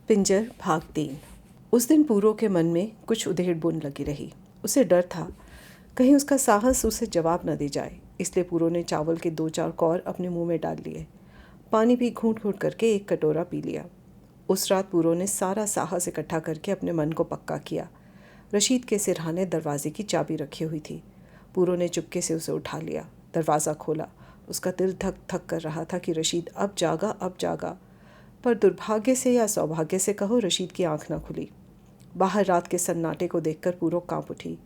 पिंजर भाग 3। उस दिन पूरो के मन में कुछ उधेड़ बुन लगी रही। उसे डर था कहीं उसका साहस उसे जवाब न दे जाए, इसलिए पूरो ने चावल के 2-4 कौर अपने मुंह में डाल लिए। पानी भी घूंट घूंट करके एक कटोरा पी लिया। उस रात पूरो ने सारा साहस इकट्ठा करके अपने मन को पक्का किया। रशीद के सिरहाने दरवाजे की चाबी रखी हुई थी। पूरो ने चुपके से उसे उठा लिया, दरवाज़ा खोला। उसका दिल धक धक कर रहा था कि रशीद अब जागा। पर दुर्भाग्य से या सौभाग्य से कहो, रशीद की आंख न खुली। बाहर रात के सन्नाटे को देखकर पूरो कांप उठी।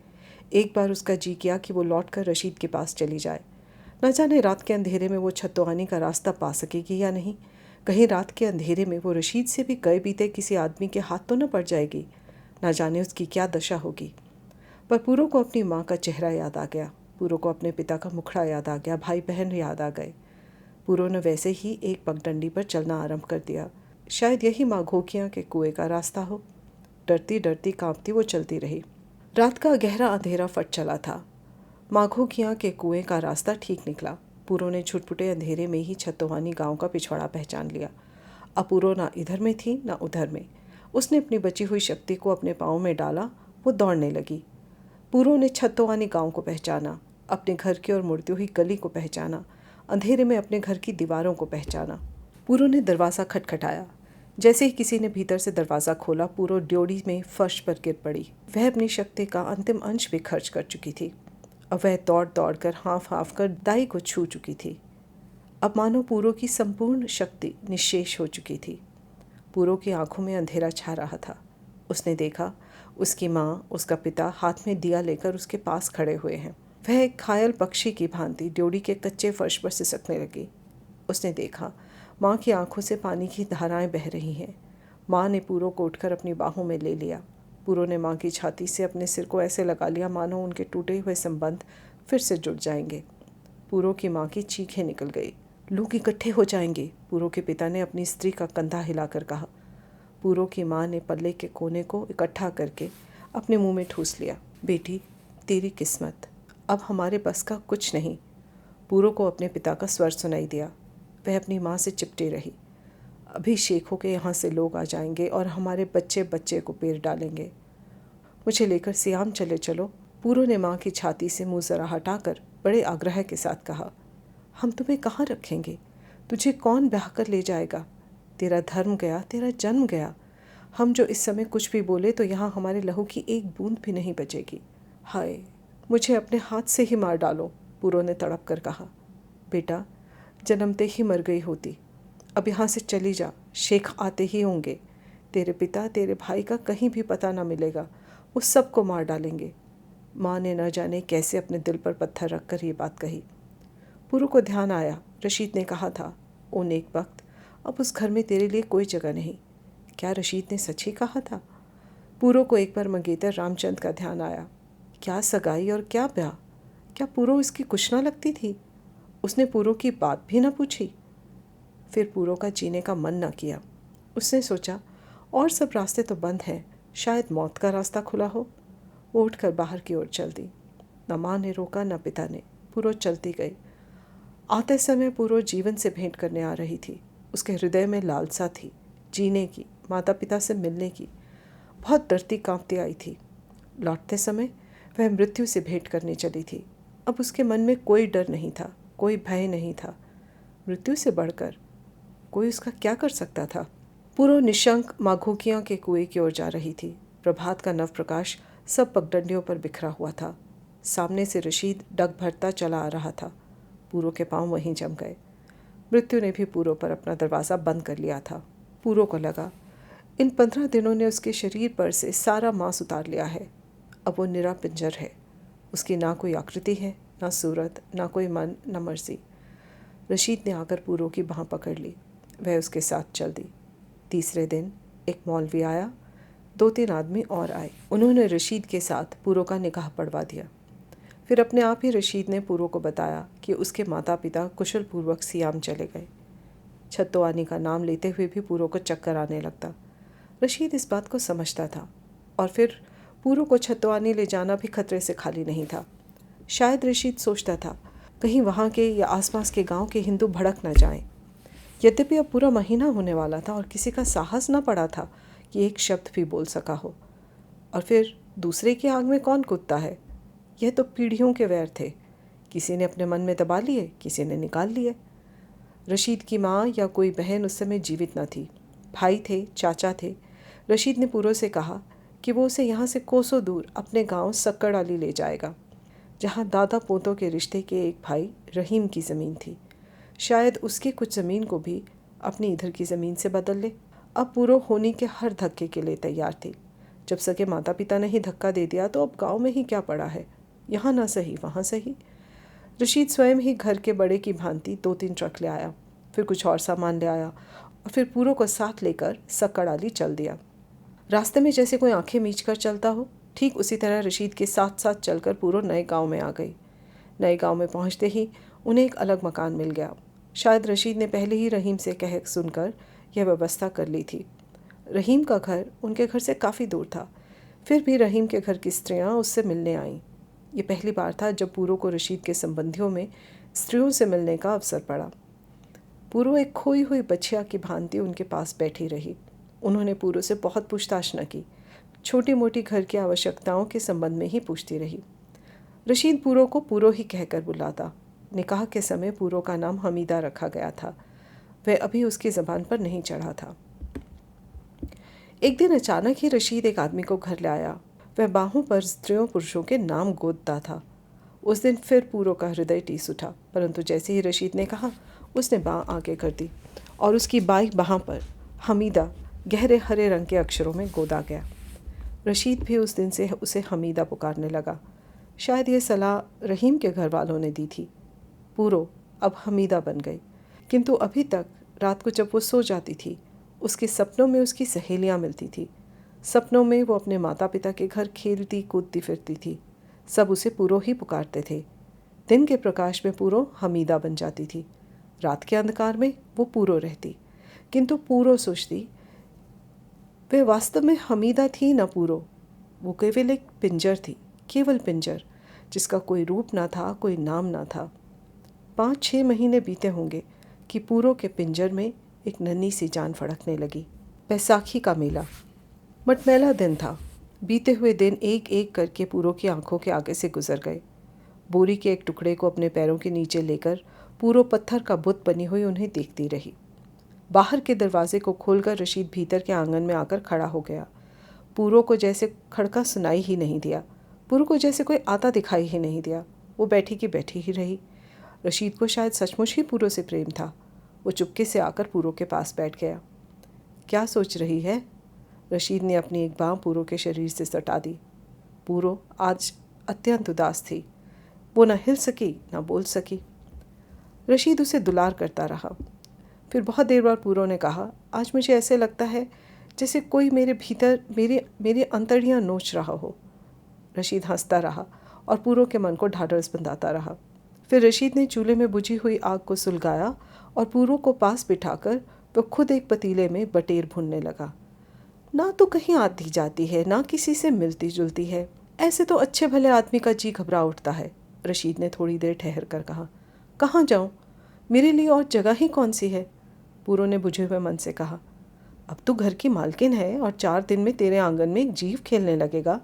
एक बार उसका जी किया कि वो लौटकर रशीद के पास चली जाए। न जाने रात के अंधेरे में वो छतोआनी का रास्ता पा सकेगी या नहीं। कहीं रात के अंधेरे में वो रशीद से भी गए बीते किसी आदमी के हाथ तो न पड़ जाएगी। न जाने उसकी क्या दशा होगी। पर पूरो को अपनी माँ का चेहरा याद आ गया। पूरो को अपने पिता का मुखड़ा याद आ गया। भाई बहन याद आ गए। पूरो ने वैसे ही एक पगडंडी पर चलना आरंभ कर दिया। शायद यही माँ घोकियाँ के कुएं का रास्ता हो। डरती डरती कांपती वो चलती रही। रात का गहरा अंधेरा फट चला था। माँ घोकियाँ के कुएं का रास्ता ठीक निकला। पूरो ने छुटपुटे अंधेरे में ही छतोहानी गांव का पिछवाड़ा पहचान लिया। अब पूरो ना इधर में थी ना उधर में। उसने अपनी बची हुई शक्ति को अपने पाँव में डाला। वो दौड़ने लगी। पूरो ने छतोहानी गांव को पहचाना, अपने घर की और मुड़ती हुई गली को पहचाना, अंधेरे में अपने घर की दीवारों को पहचाना। पूरो ने दरवाज़ा खटखटाया। जैसे ही किसी ने भीतर से दरवाज़ा खोला, पूरो ड्योढ़ी में फर्श पर गिर पड़ी। वह अपनी शक्ति का अंतिम अंश भी खर्च कर चुकी थी। अब वह दौड़ दौड़ कर हाँफ कर दाई को छू चुकी थी। अब मानो पूरो की संपूर्ण शक्ति निश्शेष हो चुकी थी। पूरो की आंखों में अंधेरा छा रहा था। उसने देखा उसकी माँ, उसका पिता हाथ में दिया लेकर उसके पास खड़े हुए हैं। वह एक घायल पक्षी की भांति ड्योढ़ी के कच्चे फर्श पर सिसकने लगी। उसने देखा माँ की आंखों से पानी की धाराएं बह रही हैं। माँ ने पूरो को उठकर अपनी बाहों में ले लिया। पूरो ने माँ की छाती से अपने सिर को ऐसे लगा लिया मानो उनके टूटे हुए संबंध फिर से जुड़ जाएंगे। पूरो की माँ की चीखें निकल गई। लोग इकट्ठे हो जाएंगे, पूरो के पिता ने अपनी स्त्री का कंधा हिलाकर कहा। पूरो की माँ ने पल्ले के कोने को इकट्ठा करके अपने मुंह में ठूस लिया। बेटी, तेरी किस्मत, अब हमारे बस का कुछ नहीं। पूरो को अपने पिता का स्वर सुनाई दिया। वह अपनी माँ से चिपटी रही। अभी शेखों के यहाँ से लोग आ जाएंगे और हमारे बच्चे बच्चे को पैर डालेंगे। मुझे लेकर सियाम चले चलो। पूरो ने माँ की छाती से मुँह जरा हटाकर बड़े आग्रह के साथ कहा। हम तुम्हें कहाँ रखेंगे? तुझे कौन ब्याह कर ले जाएगा? तेरा धर्म गया, तेरा जन्म गया। हम जो इस समय कुछ भी बोले तो यहाँ हमारे लहू की एक बूंद भी नहीं बचेगी। हाय, मुझे अपने हाथ से ही मार डालो, पूरो ने तड़प कर कहा। बेटा, जन्मते ही मर गई होती। अब यहाँ से चली जा, शेख आते ही होंगे। तेरे पिता, तेरे भाई का कहीं भी पता ना मिलेगा। वो सबको मार डालेंगे। माँ ने न जाने कैसे अपने दिल पर पत्थर रख कर ये बात कही। पूरो को ध्यान आया, रशीद ने कहा था, ओ नेक वक्त, अब उस घर में तेरे लिए कोई जगह नहीं। क्या रशीद ने सच ही कहा था? पूरो को एक बार मंगेतर रामचंद का ध्यान आया। क्या सगाई और क्या ब्याह! क्या पूरो इसकी कुछ ना लगती थी? उसने पूरो की बात भी ना पूछी। फिर पूरो का जीने का मन ना किया। उसने सोचा और सब रास्ते तो बंद हैं, शायद मौत का रास्ता खुला हो। वो उठकर बाहर की ओर चल दी। न माँ ने रोका न पिता ने। पूरो चलती गई। आते समय पूरो जीवन से भेंट करने आ रही थी। उसके हृदय में लालसा थी, जीने की, माता पिता से मिलने की। बहुत डरती कांपती आई थी। लौटते समय वह मृत्यु से भेंट करने चली थी। अब उसके मन में कोई डर नहीं था, कोई भय नहीं था। मृत्यु से बढ़कर कोई उसका क्या कर सकता था? पूरो निशंक माँ घोकियाँ के कुएं की ओर जा रही थी। प्रभात का नव प्रकाश सब पगडंडियों पर बिखरा हुआ था। सामने से रशीद डग भरता चला आ रहा था। पूरो के पांव वहीं जम गए। मृत्यु ने भी पूरो पर अपना दरवाज़ा बंद कर लिया था। पूरो को लगा इन 15 दिनों ने उसके शरीर पर से सारा मांस उतार लिया है। अब वो निरा पिंजर है। उसकी ना कोई आकृति है, ना सूरत, ना कोई मन, ना मर्जी। रशीद ने आकर पूरो की बाँह पकड़ ली। वह उसके साथ चल दी। तीसरे दिन एक मौलवी आया। 2-3 आदमी और आए। उन्होंने रशीद के साथ पूरो का निकाह पढ़वा दिया। फिर अपने आप ही रशीद ने पूरो को बताया कि उसके माता पिता कुशल पूर्वक सियाम चले गए। छतोआनी का नाम लेते हुए भी पूरो को चक्कर आने लगता। रशीद इस बात को समझता था और फिर पूरो को छतोआनी ले जाना भी खतरे से खाली नहीं था। शायद रशीद सोचता था कहीं वहाँ के या आसपास के गांव के हिंदू भड़क न जाएं। यद्यपि अब पूरा महीना होने वाला था और किसी का साहस न पड़ा था कि एक शब्द भी बोल सका हो। और फिर दूसरे की आग में कौन कूदता है? यह तो पीढ़ियों के वैर थे। किसी ने अपने मन में दबा लिए, किसी ने निकाल लिए। रशीद की माँ या कोई बहन उस समय जीवित न थी। भाई थे, चाचा थे। रशीद ने पूरो से कहा कि वो उसे यहाँ से कोसों दूर अपने गांव सक्कड़ाली ले जाएगा, जहाँ दादा पोतों के रिश्ते के एक भाई रहीम की ज़मीन थी। शायद उसकी कुछ ज़मीन को भी अपनी इधर की ज़मीन से बदल ले। अब पूरो होनी के हर धक्के के लिए तैयार थी। जब सके माता पिता ने ही धक्का दे दिया तो अब गांव में ही क्या पड़ा है, यहाँ ना सही वहाँ सही। रशीद स्वयं ही घर के बड़े की भांति 2-3 ट्रक ले आया, फिर कुछ और सामान ले आया और फिर पूरो को साथ लेकर सक्कड़ाली चल दिया। रास्ते में जैसे कोई आंखें मीच कर चलता हो, ठीक उसी तरह रशीद के साथ साथ चलकर पूरो नए गांव में आ गई। नए गांव में पहुंचते ही उन्हें एक अलग मकान मिल गया। शायद रशीद ने पहले ही रहीम से कह सुनकर यह व्यवस्था कर ली थी। रहीम का घर उनके घर से काफ़ी दूर था, फिर भी रहीम के घर की स्त्रियां उससे मिलने आईं। ये पहली बार था जब पूरो को रशीद के संबंधियों में स्त्रियों से मिलने का अवसर पड़ा। पूरो एक खोई हुई बछिया की भांति उनके पास बैठी रही। उन्होंने पूरो से बहुत पूछताछ न की, छोटी मोटी घर की आवश्यकताओं के संबंध में ही पूछती रही। रशीद पूरो को पूरो ही कहकर बुलाता। निकाह के समय पूरो का नाम हमीदा रखा गया था। वह अभी उसकी ज़बान पर नहीं चढ़ा था। एक दिन अचानक ही रशीद एक आदमी को घर ले आया। वह बाहों पर स्त्रियों पुरुषों के नाम गोदता था। उस दिन फिर पूरो का हृदय टीस उठा, परंतु जैसे ही रशीद ने कहा, उसने बाँह आगे कर दी और उसकी बाई बाह पर हमीदा गहरे हरे रंग के अक्षरों में गोदा गया। रशीद भी उस दिन से उसे हमीदा पुकारने लगा। शायद ये सलाह रहीम के घर वालों ने दी थी। पूरो अब हमीदा बन गई, किंतु अभी तक रात को जब वो सो जाती थी, उसके सपनों में उसकी सहेलियाँ मिलती थी। सपनों में वो अपने माता पिता के घर खेलती कूदती फिरती थी। सब उसे पूरो ही पुकारते थे। दिन के प्रकाश में पूरो हमीदा बन जाती थी, रात के अंधकार में वो पूरो रहती। किंतु पूरो सोचती वे वास्तव में हमीदा थी न पूरो। वो केवल एक पिंजर थी, केवल पिंजर, जिसका कोई रूप ना था, कोई नाम ना था। 5-6 महीने बीते होंगे कि पूरो के पिंजर में एक नन्ही सी जान फड़कने लगी। बैसाखी का मेला। मटमैला दिन था। बीते हुए दिन एक एक करके पूरो की आंखों के आगे से गुजर गए। बोरी के एक टुकड़े को अपने पैरों के नीचे लेकर पूरो पत्थर का बुत बनी हुई उन्हें देखती रही। बाहर के दरवाजे को खोलकर रशीद भीतर के आंगन में आकर खड़ा हो गया। पूरो को जैसे खड़का सुनाई ही नहीं दिया। पूरो को जैसे कोई आता दिखाई ही नहीं दिया। वो बैठी की बैठी ही रही। रशीद को शायद सचमुच ही पूरो से प्रेम था। वो चुपके से आकर पूरो के पास बैठ गया। क्या सोच रही है? रशीद ने अपनी एक बाँह पूरो के शरीर से सटा दी। पूरो आज अत्यंत उदास थी। वो न हिल सकी न बोल सकी। रशीद उसे दुलार करता रहा। फिर बहुत देर बाद पूरो ने कहा, आज मुझे ऐसे लगता है जैसे कोई मेरे भीतर मेरी अंतड़ियाँ नोच रहा हो। रशीद हंसता रहा और पूरो के मन को ढाढ़स बंधाता रहा। फिर रशीद ने चूल्हे में बुझी हुई आग को सुलगाया और पूरो को पास बिठाकर वो खुद एक पतीले में बटेर भूनने लगा। ना तो कहीं आती जाती है, ना किसी से मिलती जुलती है। ऐसे तो अच्छे भले आदमी का जी घबरा उठता है। रशीद ने थोड़ी देर ठहर कर कहा, कहाँ जाऊँ? मेरे लिए और जगह ही कौन सी है? पूरो ने बुझे हुए मन से कहा, अब तो घर की मालकिन है और 4 दिन में तेरे आंगन में एक जीव खेलने लगेगा।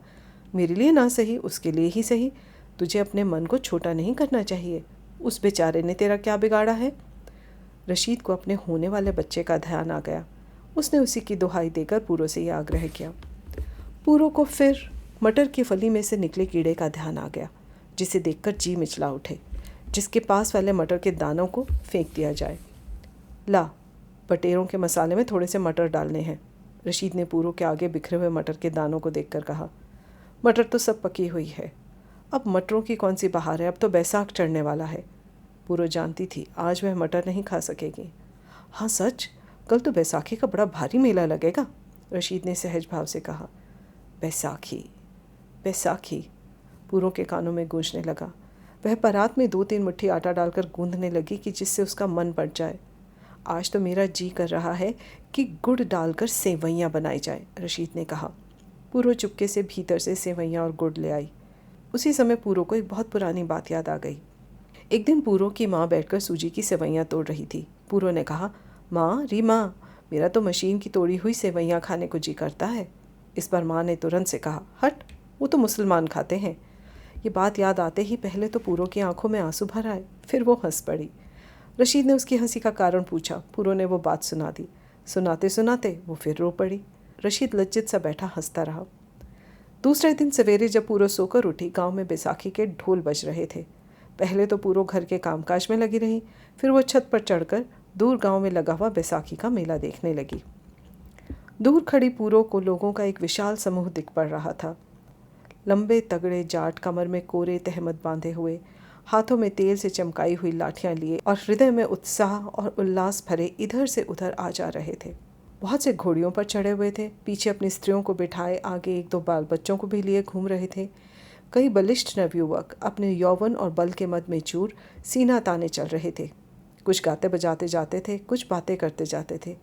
मेरे लिए ना सही, उसके लिए ही सही। तुझे अपने मन को छोटा नहीं करना चाहिए। उस बेचारे ने तेरा क्या बिगाड़ा है? रशीद को अपने होने वाले बच्चे का ध्यान आ गया। उसने उसी की दुहाई देकर पूरो से यह आग्रह किया। पूरो को फिर मटर की फली में से निकले कीड़े का ध्यान आ गया, जिसे देखकर जी मिचला उठे, जिसके पास वाले मटर के दानों को फेंक दिया जाए। ला, बटेरों के मसाले में थोड़े से मटर डालने हैं। रशीद ने पूरो के आगे बिखरे हुए मटर के दानों को देखकर कहा। मटर तो सब पकी हुई है, अब मटरों की कौन सी बहार है, अब तो बैसाख चढ़ने वाला है। पूरो जानती थी आज वह मटर नहीं खा सकेगी। हाँ सच, कल तो बैसाखी का बड़ा भारी मेला लगेगा, रशीद ने सहज भाव से कहा। बैसाखी, बैसाखी, पूरो के कानों में गूंजने लगा। वह परात में 2-3 मुट्ठी आटा डालकर गूंदने लगी कि जिससे उसका मन बढ़ जाए। आज तो मेरा जी कर रहा है कि गुड़ डालकर सेवैयाँ बनाई जाए, रशीद ने कहा। पूरो चुपके से भीतर से सेवैयाँ और गुड़ ले आई। उसी समय पूरो को एक बहुत पुरानी बात याद आ गई। एक दिन पूरो की माँ बैठकर सूजी की सेवैयाँ तोड़ रही थी। पूरो ने कहा, माँ, री माँ, मेरा तो मशीन की तोड़ी हुई सेवैयाँ खाने को जी करता है। इस पर माँ ने तुरंत से कहा, हट, वो तो मुसलमान खाते हैं। ये बात याद आते ही पहले तो पूरो की आंखों में आंसू भर आए, फिर वो हंस पड़ी। रशीद ने उसकी हंसी का कारण पूछा। पूरो ने वो बात सुना दी। सुनाते सुनाते वो फिर रो पड़ी। रशीद लज्जित सा बैठा हंसता रहा। दूसरे दिन सवेरे जब पूरो सोकर उठी, गांव में बैसाखी के ढोल बज रहे थे। पहले तो पूरो घर के कामकाज में लगी रही, फिर वो छत पर चढ़कर दूर गांव में लगा हुआ बैसाखी का मेला देखने लगी। दूर खड़ी पूरो को लोगों का एक विशाल समूह दिख पड़ रहा था। लंबे तगड़े जाट, कमर में कोरे तहमद बांधे हुए, हाथों में तेल से चमकाई हुई लाठियां लिए और हृदय में उत्साह और उल्लास भरे इधर से उधर आ जा रहे थे। बहुत से घोड़ियों पर चढ़े हुए थे, पीछे अपनी स्त्रियों को बिठाए आगे एक दो बाल बच्चों को भी लिए घूम रहे थे। कई बलिष्ठ नवयुवक अपने यौवन और बल के मद में चूर सीना ताने चल रहे थे। कुछ गाते बजाते जाते थे, कुछ बातें करते जाते थे।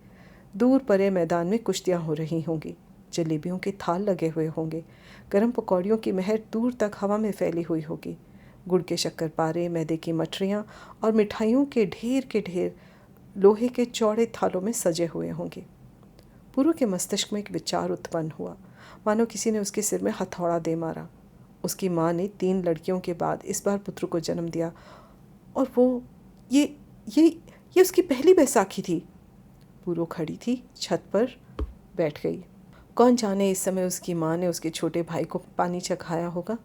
दूर परे मैदान में कुश्तियाँ हो रही होंगी, जलेबियों के थाल लगे हुए होंगे, गर्म पकौड़ियों की महर दूर तक हवा में फैली हुई होगी। गुड़ के शक्करपारे, मैदे की मठरियाँ और मिठाइयों के ढेर लोहे के चौड़े थालों में सजे हुए होंगे। पूरो के मस्तिष्क में एक विचार उत्पन्न हुआ, मानो किसी ने उसके सिर में हथौड़ा दे मारा। उसकी माँ ने 3 लड़कियों के बाद इस बार पुत्र को जन्म दिया, और वो ये उसकी पहली बैसाखी थी। पूरो खड़ी थी, छत पर बैठ गई। कौन जाने इस समय उसकी माँ ने उसके छोटे भाई को पानी चखाया होगा।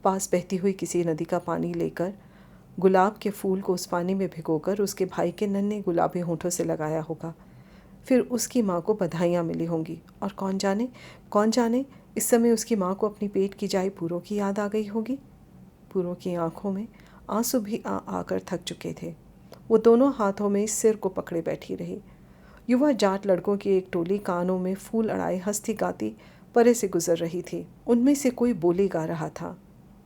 पास बहती हुई किसी नदी का पानी लेकर गुलाब के फूल को उस पानी में भिगोकर उसके भाई के नन्हे गुलाबी होंठों से लगाया होगा। फिर उसकी माँ को बधाइयाँ मिली होंगी, और कौन जाने इस समय उसकी माँ को अपनी पेट की जाई पूरो की याद आ गई होगी। पूरो की आंखों में आंसू भी आकर थक चुके थे। वो दोनों हाथों में सिर को पकड़े बैठी रही। युवा जाट लड़कों की एक टोली कानों में फूल अड़ाए हंसती गाती परे से गुजर रही थी। उनमें से कोई बोली गा रहा था,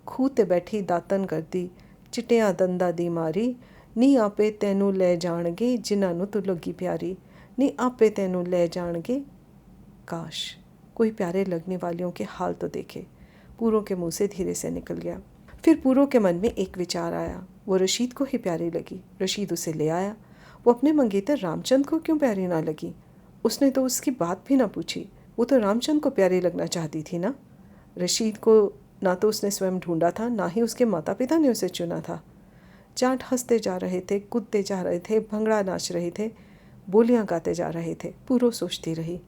खूह ते बैठी दातन करदी, चिटिया दंदा दी मारी, नी आपे तैनू ले जाणगे जिन्हां नू तू लगी प्यारी, नी आपे तैनू ले जाणगे। काश कोई प्यारे लगने वालियों के हाल तो देखे। पूरो के मुंह से धीरे से निकल गया। फिर पूरो के मन में एक विचार आया, वो रशीद को ही प्यारी लगी। रशीद उसे ले आया। वो अपने मंगेतर रामचंद को क्यों प्यारी ना लगी? उसने तो उसकी बात भी ना पूछी। वो तो रामचंद को प्यारी लगना चाहती थी ना। रशीद को ना तो उसने स्वयं ढूंढा था, ना ही उसके माता पिता ने उसे चुना था। जाट हंसते जा रहे थे, कूदते जा रहे थे, भंगड़ा नाच रहे थे, बोलियां गाते जा रहे थे। पूरो सोचती रही,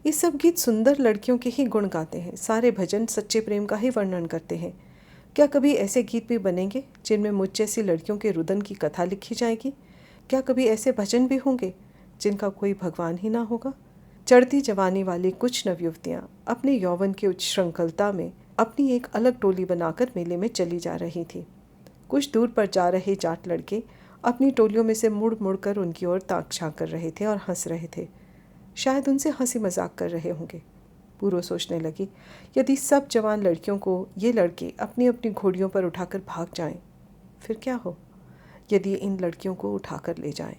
ये सब गीत सुंदर लड़कियों के ही गुण गाते हैं, सारे भजन सच्चे प्रेम का ही वर्णन करते हैं। क्या कभी ऐसे गीत भी बनेंगे जिनमें मुझ जैसी लड़कियों के रुदन की कथा लिखी जाएगी? क्या कभी ऐसे भजन भी होंगे जिनका कोई भगवान ही ना होगा? चढ़ती जवानी वाली कुछ नवयुवतियाँ अपने यौवन की उच्छृंखलता में अपनी एक अलग टोली बनाकर मेले में चली जा रही थी। कुछ दूर पर जा रहे जाट लड़के अपनी टोलियों में से मुड़ मुड़ कर उनकी ओर ताक झांक कर रहे थे और हंस रहे थे। शायद उनसे हंसी मजाक कर रहे होंगे। पूरो सोचने लगी, यदि सब जवान लड़कियों को ये लड़के अपनी अपनी घोड़ियों पर उठाकर भाग जाएं, फिर क्या हो? यदि इन लड़कियों को उठाकर ले जाएं।